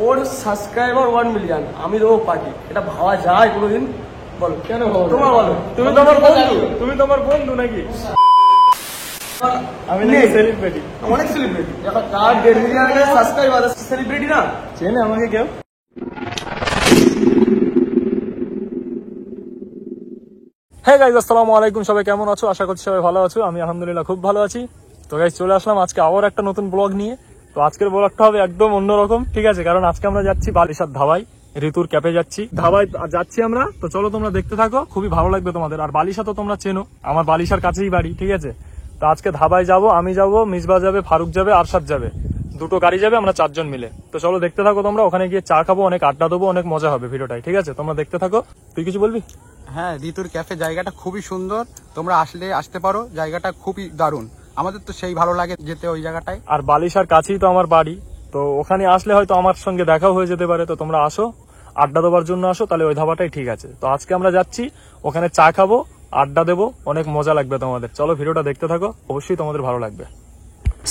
ওর subscriber 1 million, আমি দেবো party. এটা ভাবা যায় কোনোদিন? বলো কেন? তোমার বলো, তুমি তোমার বন্ধু, তুমি তোমার বন্ধু নাকি? আমি নাকি সেলিব্রিটি? অনেক সেলিব্রিটি, এখন তার 1.5 মিলিয়ন সাবস্ক্রাইবার, সেলিব্রিটি না? চেনে আমাকে কেউ? হ্যাঁ গাইজ, আসসালামু আলাইকুম। সবাই কেমন আছো? আশা করছি সবাই ভালো আছো। আমি আলহামদুলিল্লাহ খুব ভালো আছি। তো গাইজ চলে আসলাম আজকে আবার একটা নতুন ব্লগ নিয়ে। তো আজকের ব্লগটা হবে একদম অন্যরকম, ঠিক আছে? কারণ আজকে আমরা যাচ্ছি বালিশার ধাবায়, ঋতুর ক্যাপে যাচ্ছি, ধাবায় যাচ্ছি আমরা। তো চলো তোমরা দেখতে থাকো, খুবই ভালো লাগবে তোমাদের। আর বালিশা তো তোমরা চেনো, আমার বালিশার কাছেই বাড়ি, ঠিক আছে? তো আজকে ধাবায় যাব, আমি যাব, মিসবা যাবে, ফারুক যাবে, আরশাদ যাবে, দুটো গাড়ি যাবে, আমরা 4 জন মিলে। তো চলো দেখতে থাকো তোমরা। ওখানে গিয়ে চা খাবো, অনেক আড্ডা দেবো, অনেক মজা হবে ভিডিওটাই, ঠিক আছে? তোমরা দেখতে থাকো। তুই কিছু বলবি? হ্যাঁ, ঋতুর ক্যাফে জায়গাটা খুবই সুন্দর, তোমরা আসতে পারো। জায়গাটা খুবই দারুণ, আমাদের তো সেই ভালো লাগে যেতে ওই জায়গাটায়। আর বালিশার কাছেই তো আমার বাড়ি, তো ওখানে আসলে হয়তো আমার সঙ্গে দেখাও হয়ে যেতে পারে। তো তোমরা আসো, আড্ডা দেওয়ার জন্য আসো, তাহলে ওই ধাবাটাই ঠিক আছে। তো আজকে আমরা যাচ্ছি ওখানে, চা খাবো, আড্ডা দেবো, অনেক মজা লাগবে তোমাদের। চলো ভিডিওটা দেখতে থাকো, অবশ্যই তোমাদের ভালো লাগবে।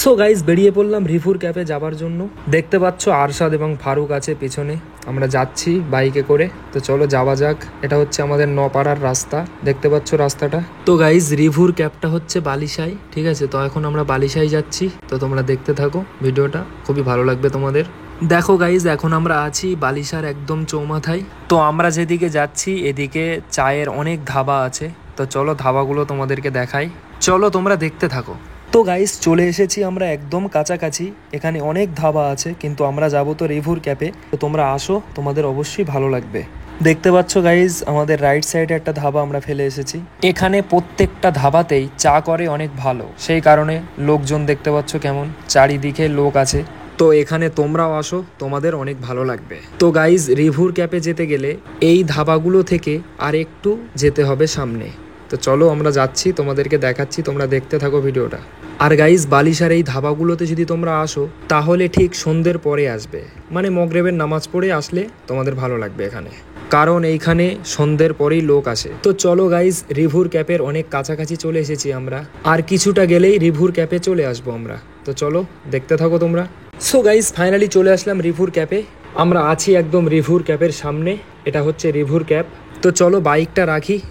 সো গাইজ, বেরিয়ে পড়লাম রিফুর ক্যাফে যাবার জন্য। দেখতে পাচ্ছ আরশাদ এবং ফারুক আছে পিছনে, আমরা যাচ্ছি বাইকে করে। তো চলো যাওয়া যাক। এটা হচ্ছে আমাদের নপাড়ার রাস্তা, দেখতে পাচ্ছ রাস্তাটা। তো গাইজ, রিভুর ক্যাবটা হচ্ছে বালিশাই, ঠিক আছে? তো এখন আমরা বালিশাই যাচ্ছি, তো তোমরা দেখতে থাকো ভিডিওটা, খুবই ভালো লাগবে তোমাদের। দেখো গাইজ, এখন আমরা আছি বালিশার একদম চৌমাথায়। তো আমরা যেদিকে যাচ্ছি এদিকে চায়ের অনেক ধাবা আছে। তো চলো ধাবাগুলো তোমাদেরকে দেখাই, চলো তোমরা দেখতে থাকো। তো গাইস, চলে এসেছি আমরা একদম কাছাকাছি। এখানে অনেক ধাবা আছে, কিন্তু আমরা যাবো তো রিভুর ক্যাপে। তো তোমরা আসো, তোমাদের অবশ্যই ভালো লাগবে। দেখতে পাচ্ছ গাইজ, আমাদের রাইট সাইডে একটা ধাবা আমরা ফেলে এসেছি। এখানে প্রত্যেকটা ধাবাতেই চা করে অনেক ভালো, সেই কারণে লোকজন দেখতে পাচ্ছ কেমন চারিদিকে লোক আছে। তো এখানে তোমরাও আসো, তোমাদের অনেক ভালো লাগবে। তো গাইজ, রিভুর ক্যাপে যেতে গেলে এই ধাবাগুলো থেকে আর একটু যেতে হবে সামনে। তো চলো আমরা যাচ্ছি, তোমাদেরকে দেখাচ্ছি, তোমরা দেখতে থাকো ভিডিওটা। আর গাইজ, বালিশার এই ধাবাগুলোতে যদি তোমরা আসো তাহলে ঠিক সন্ধ্যের পরে আসবে, মানে মগরিবের নামাজ পড়ে আসলে তোমাদের ভালো লাগবে এখানে, কারণ এইখানে সন্ধ্যের পরেই লোক আসে। তো চলো গাইজ, রিভুর ক্যাপের অনেক কাছাকাছি চলে এসেছি আমরা, আর কিছুটা গেলেই রিভুর ক্যাপে চলে আসবো আমরা। তো চলো দেখতে থাকো তোমরা। সো গাইজ, ফাইনালি চলে আসলাম রিভুর ক্যাপে। আমরা আছি একদম রিভুর ক্যাপের সামনে, এটা হচ্ছে রিভুর ক্যাপ। তো চলো বাইকটা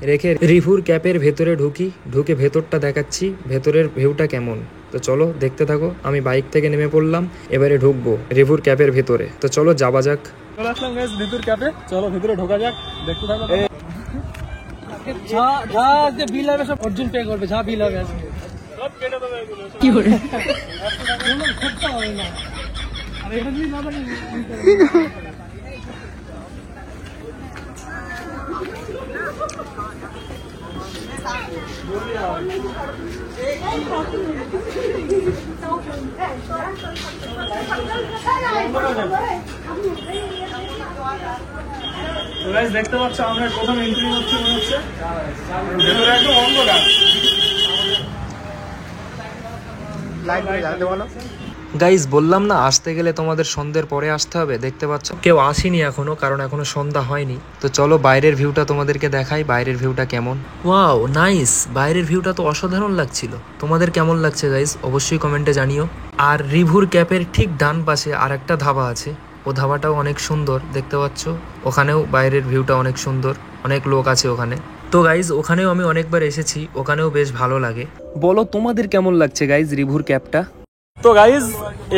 রেখে রিভুর ক্যাপের ভেতরে ঢুকে ভেতরটা দেখাচ্ছি, ভেতরের ভিউটা কেমন। তো চলো দেখতে থাকো। আমি বাইক থেকে নেমে পড়লাম, এবারে ঢুকবো রিভুর ক্যাপের ভেতরে। তো চলো যাওয়া যাক। চলে আসলাম গাইস ঋতুর ক্যাপে, চলো ভিতরে ঢোকা যাক, দেখতে থাকো। যা বিল হবে সব অর্জুন পে করবে, যা বিল হবে আজকে সব কেটে দেবে এগুলো। কি করে কোনো খরচা হবে না। আর এটা যদি না পারি দেখতে পাচ্ছ আমরা প্রথম এন্ট্রি হচ্ছে, মনে হচ্ছে ভেতরে একদম অন্ধকার। গাইজ, বললাম না আসতে গেলে তোমাদের সন্ধ্যের পরে আসতে হবে। দেখতে পাচ্ছ কেউ আসেনি এখনো, কারণ এখনো সন্ধ্যা হয়নি। তো চলো বাইরের ভিউটা তোমাদেরকে দেখাই, বাইরের ভিউটা কেমন। ওয়াও নাইস, বাইরের ভিউটা তো অসাধারণ লাগছিল। তোমাদের কেমন লাগছে গাইজ অবশ্যই কমেন্টে জানিও। আর রিভুর ক্যাপের ঠিক ডান পাশে আর একটা ধাবা আছে, ও ধাবাটাও অনেক সুন্দর, দেখতে পাচ্ছ। ওখানেও বাইরের ভিউটা অনেক সুন্দর, অনেক লোক আছে ওখানে। তো গাইজ, ওখানেও আমি অনেকবার এসেছি, ওখানেও বেশ ভালো লাগে। বলো তোমাদের কেমন লাগছে গাইজ রিভুর ক্যাপটা? তো গাইজ,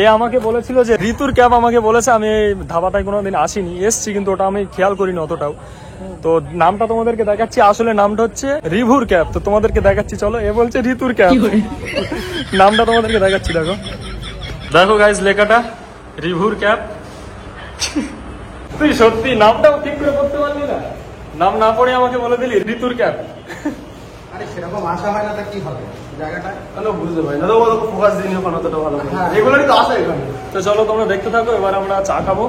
এ আমাকে বলেছিল যে ঋতুর ক্যাব আমাকে বলেছে, আমি এই ধাবাটায় কোনোদিন আসিনি, এসছি কিন্তু ওটা আমি খেয়াল করিনি অতটাও। তো নামটা তোমাদেরকে দেখাচ্ছি, আসলে নামটা হচ্ছে রিভুর ক্যাব। তো তোমাদেরকে দেখাচ্ছি, চলো। এ বলছে ঋতুর ক্যাব, নামটা তোমাদেরকে দেখাচ্ছি। দেখো দেখো গাইজ, লেখাটা রিভুর ক্যাব। তুই সত্যি নামটাও ঠিক করে করতে পারলি না, নাম না পড়ে আমাকে বলে দিলি ঋতুর ক্যাব। আরে সেরকম আশা হয় না, তা কি হবে জায়গাটা? বুঝতে পারি না তো, ফোকাস দিন ওখানে অতটা ভালো এগুলোই তো আসে এখানে। তো চলো তোমরা দেখতে থাকো, এবার আমরা চা খাবো,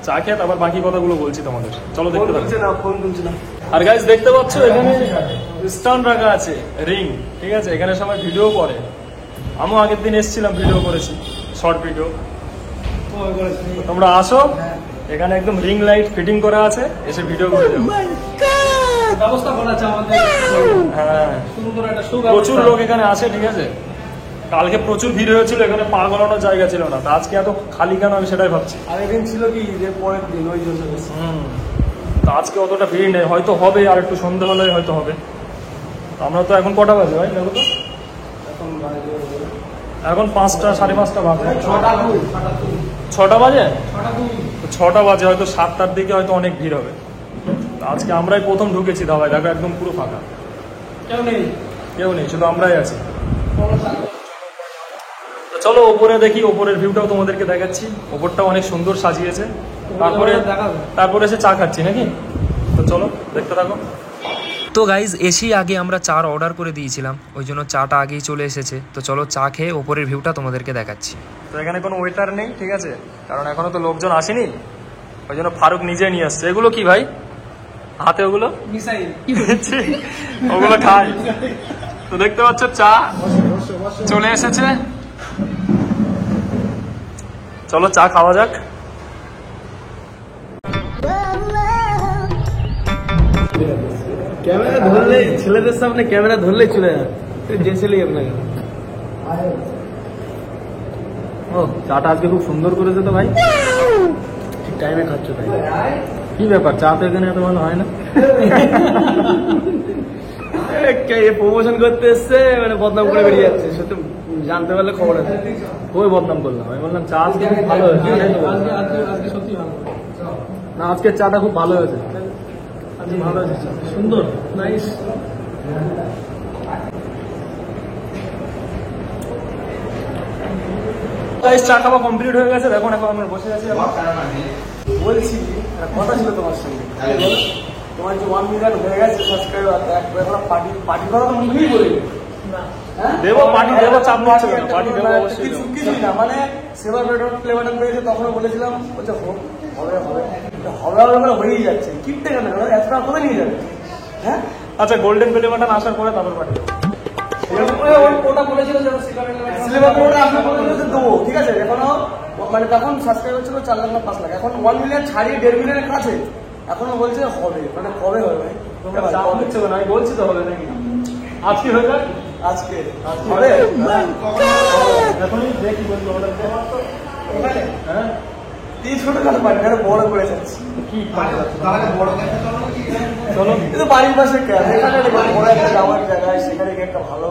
চা খেয়ে তারপর বাকি কথাগুলো বলছি তোমাদের। চলো দেখতে থাকো। ফোন তুলছি না। আর গাইজ দেখতে পাচ্ছ এখানে স্ট্যান্ড রাখা আছে, রিং, ঠিক আছে? এখানে সবাই ভিডিও করে, আমিও আগের দিন এসেছিলাম, ভিডিও করেছি, শর্ট ভিডিও। তোমরা আসো, এখানে একদম রিং লাইট ফিটিং করা আছে, এসে ভিডিও করে দেবো। ব্যবস্থা করা আছে আমাদের, হ্যাঁ, সুন্দর একটা প্রচুর লোক এখানে আছে, ঠিক আছে? কালকে প্রচুর ভিড় হয়েছিল, এখানে পা গলানোর জায়গা ছিল না, তা আজকে এত খালি কেন আমি সেটাই ভাবছি। আর এদিন ছিল কি যে পরের দিন, ওই জন্য বেশি। তা আজকে অতটা ভিড় নেই, হয়তো হবে আর একটু সন্ধ্যে হলেই হয়তো হবে। তো আমরা তো এখন কটা বাজে ভাই দেখো তো? এখন বাজে এখন 5টা 5:30 বাজে। 6টা বাজে? 6টা 6টা বাজে, হয়তো 7টার দিকে হয়তো অনেক ভিড় হবে। তো আজকে আমরাই প্রথম ঢুকেছি ধাবায়, দেখো একদম পুরো ফাঁকা, কেউ নেই। কেউ নেই, শুধু আমরাই আছি। তো চলো ওপরে দেখি, ওপরের ভিউটাও তোমাদেরকে দেখাচ্ছি। ওপরটাও অনেক সুন্দর সাজিয়েছে। তারপরে এসে চা খাচ্ছি নাকি? তো চলো দেখতে থাকো। তো গাইজ এসেই আগে আমরা চার অর্ডার করে দিয়েছিলাম, ওই জন্য চাটা আগেই চলে এসেছে। তো চলো চা খেয়ে ওপরের ভিউটা তোমাদেরকে দেখাচ্ছি। তো এখানে কোনো ওয়েটার নেই, ঠিক আছে, কারণ এখনো তো লোকজন আসেনি, ওই জন্য ফারুক নিজে নিয়ে আসছে। এগুলো কি ভাই হাতে? ওগুলো মিসাইল। ওগুলো খাই। তো দেখতে পাচ্ছ চা চলে এসেছে, চলো চা খাওয়া যাক। ক্যামেরা ধরলে, ছেলেদের সামনে ক্যামেরা ধরলে চলে যায়, যে ছেলেই আপনাকে। ও চাটা আজকে খুব সুন্দর করেছে তো ভাই, ঠিক টাইমে খাচ্ছ তাই। কি ব্যাপার, চা তো এখানে এত ভালো হয় না? প্রমোশন করতে এসছে, মানে বদনাম করে বেরিয়ে যাচ্ছে। সত্যি জানতে পারলে খবর আছে। কই বদনাম করলাম? আমি বললাম চা আজকে খুব ভালো হয়েছে। আজকে সত্যি ভালো, না আজকের চাটা খুব ভালো হয়েছে। আজকে ভালো হয়েছে, সুন্দর, নাইস। চা খাওয়া কমপ্লিট হয়ে গেছে, দেখুন এখন আমরা বসে আছি। বলছি একটা কথা ছিল তোমার সঙ্গে, তোমার যে 1 মিলিয়ন হয়ে গেছে সাবস্ক্রাইবার, এখন পার্টি পার্টি করা তো মুখেই বলি দেবো, পার্টি দেবো, চাপ নিচ্ছে না, পার্টি দেবো অবশ্যই দেবো। কিছুই না, মানে সেবার বেটন প্লে বাটন পেয়েছে, তখনও বলেছিলাম বলছে হবে হবে হবে হবে হবে করে হয়েই যাচ্ছে। কিনতে কেন এত টাকা কোথায় নিয়ে যাবে? হ্যাঁ আচ্ছা গোল্ডেন বেলি বাটন আসার পরে তারপর পার্টি ওটা বলেছিল যে সিলেবাস ওটা আপনি বলেছিল যে দেবো, ঠিক আছে। এখনো মানে তখন সাবস্ক্রাইবার ছিল 4 লাখ না 5 লাখ, এখন 1 মিলিয়ন ছাড়িয়ে 1.5 মিলিয়নের কাছে, এখনো বলছে হবে, মানে কবে হবে ভাই? তোমরা চাপ নিচ্ছে না, আমি বলছি তো হবে নাকি। আজকে হয়ে যাক, আজকে হবে এখনই দেখি বলবো ওটা ওখানে হ্যাঁ এই ছোটখাটো পার্টি বড় করে যাচ্ছি। কি চলো কিন্তু বাড়ির পাশে এখানে বড় একটা যাওয়ার জায়গায়, সেখানে গিয়ে একটা ভালো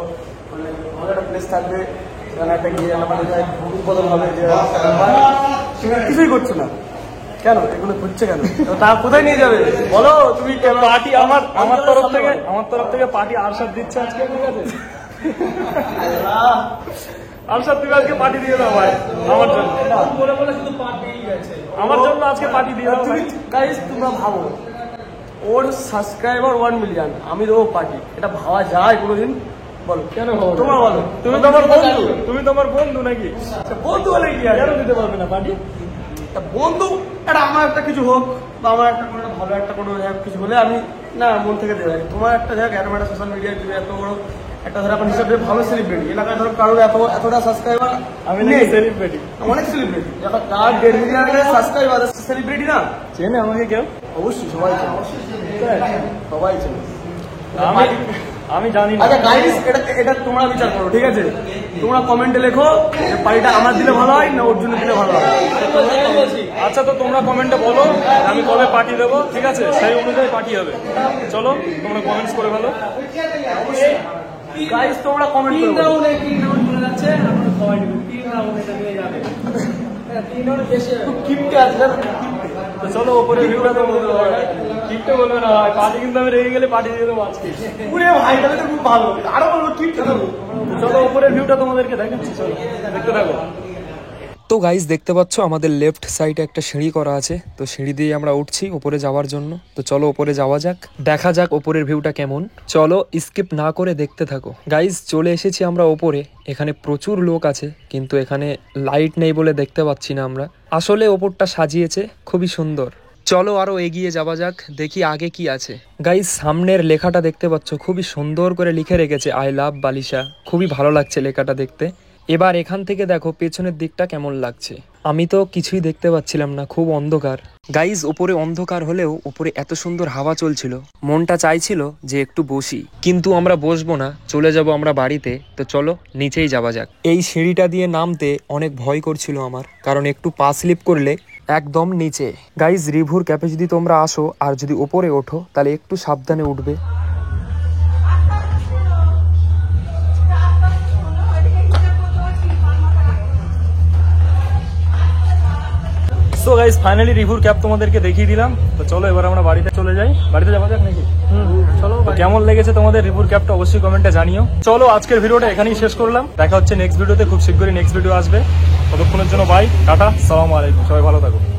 মানে ভালো একটা প্লেস থাকবে, সেখানে একটা গিয়ে আমাদের উদ্বোধন হবে, যে সেখানে কিছুই করছো না কেন? এগুলো ঘুরছে কেন? তা কোথায় নিয়ে যাবে বলো তুমি? পার্টি আমার তরফ থেকে পার্টি আরশাদ দিচ্ছে আজকে, ঠিক আছে? আরশাদ তুমি আজকে পার্টি দিয়ে দাও ভাই আমার জন্য, বলে বলে শুধু পার্টি গেছে আমার জন্য আজকে পার্টি দিয়ে দাও ভাই। গাইস তোমরা ভাবো, ওর সাবস্ক্রাইবার 1 মিলিয়ন, আমি দেবো পার্টি, এটা ভাবা যায় কোনোদিন? বলো কেন হবে? তোমরা বলো। তুমি তোমার বন্ধু, তুমি তোমার বন্ধু নাকি? বন্ধু হলে কি আছে? কেন দিতে পারবে না পার্টি? তা বন্ধু এটা আমার একটা কিছু হোক, বা আমার একটা কোনো ভালো একটা কোনো কিছু হলে আমি না মন থেকে দেবো। তোমার একটা দেখ, এরকম একটা সোশ্যাল মিডিয়ায় তুমি এত বড় একটা ধরো এখন হিসাবে ভালো সেলিব্রিটি, এলাকায় ধরো কারোর এতটা সাবস্ক্রাইবার আমি নেই, নাকি সেলিব্রিটি? অনেক সেলিব্রিটি, যখন তার 1.5 মিলিয়নের সাবস্ক্রাইবার, সেলিব্রিটি না? চেনে আমাকে কেউ? অবশ্যই সবাই চেনে, সবাই চেনে। আমি জানি না। আচ্ছা গাইস, এটা তোমরা বিচার করো, ঠিক আছে? তোমরা কমেন্টে লেখো যে পার্টিটা আমার দিলে ভালো হয় না ওর জন্য দিলে ভালো হয়। আচ্ছা তো তোমরা কমেন্টে বলো আমি কবে পার্টি দেবো, ঠিক আছে? সেই অনুযায়ী পার্টি হবে। চলো তোমরা কমেন্টস করে ফেলো। গাইস তোমরা কমেন্ট করো। 3 রাউন্ডে চলে যাচ্ছে, আমরা সবাই 3 রাউন্ডে এটা নিয়ে যাবে। 3 রাউন্ডে বেশি হবে। কিপটে আছে না? তো চলো ওপরে ভিউটা তো বলতে হবে, কিপটে বলবে না ভাই, পার্টি কিন্তু আমি রেগে গেলে পার্টি দিয়ে দেবো আজকে। পুরে ভাই তাহলে তো খুব ভালো, আরো বলবো কিপটে দেবো। চলো ওপরের ভিউটা তোমাদেরকে দেখাচ্ছি, চলো দেখতে থাকো। তো গাইজ দেখতে পাচ্ছ আমাদের লেফট সাইডে একটা সিঁড়ি করা আছে, তো সিঁড়ি দিয়ে আমরা উঠছি উপরে যাওয়ার জন্য। তো চলো উপরে যাওয়া যাক, দেখা যাক উপরের ভিউটা কেমন। চলো স্কিপ না করে দেখতে থাকো। গাইজ চলে এসেছি আমরা ওপরে, এখানে প্রচুর লোক আছে, কিন্তু এখানে লাইট নেই বলে দেখতে পাচ্ছি না আমরা। আসলে ওপরটা সাজিয়েছে খুবই সুন্দর। চলো আরো এগিয়ে যাওয়া যাক, দেখি আগে কি আছে। গাইজ সামনের লেখাটা দেখতে পাচ্ছ, খুবই সুন্দর করে লিখে রেখেছে আই লাভ বালিশা, খুবই ভালো লাগছে লেখাটা দেখতে। এবার এখান থেকে দেখো পেছনের দিকটা কেমন লাগছে। আমি তো কিছুই দেখতে পাচ্ছিলাম না, খুব অন্ধকার। গাইজ ওপরে অন্ধকার হলেও ওপরে এত সুন্দর হাওয়া চলছিল, মনটা চাইছিল যে একটু বসি, কিন্তু আমরা বসবো না, চলে যাব আমরা বাড়িতে। তো চলো নিচেই যাওয়া যাক। এই সিঁড়িটা দিয়ে নামতে অনেক ভয় করছিল আমার, কারণ একটু পা স্লিপ করলে একদম নিচে। গাইজ রিভুর ক্যাফে যদি তোমরা আসো আর যদি ওপরে ওঠো তাহলে একটু সাবধানে উঠবে। সো গাইস ফাইনালি রিভুর ক্যাপ তোমাদেরকে দেখিয়ে দিলাম। তো চলো এবার আমরা বাড়িতে চলে যাই, বাড়িতে যাওয়া যাক নাকি? চলো। কেমন লেগেছে তোমাদের রিভুর ক্যাপটা অবশ্যই কমেন্টে জানিও। চলো আজকের ভিডিওটা এখানেই শেষ করলাম, দেখা হচ্ছে নেক্সট ভিডিওতে, খুব শীঘ্রই নেক্সট ভিডিও আসবে। ততক্ষণের জন্য বাই, টাটা, আসসালামু আলাইকুম, সবাই ভালো থাকো।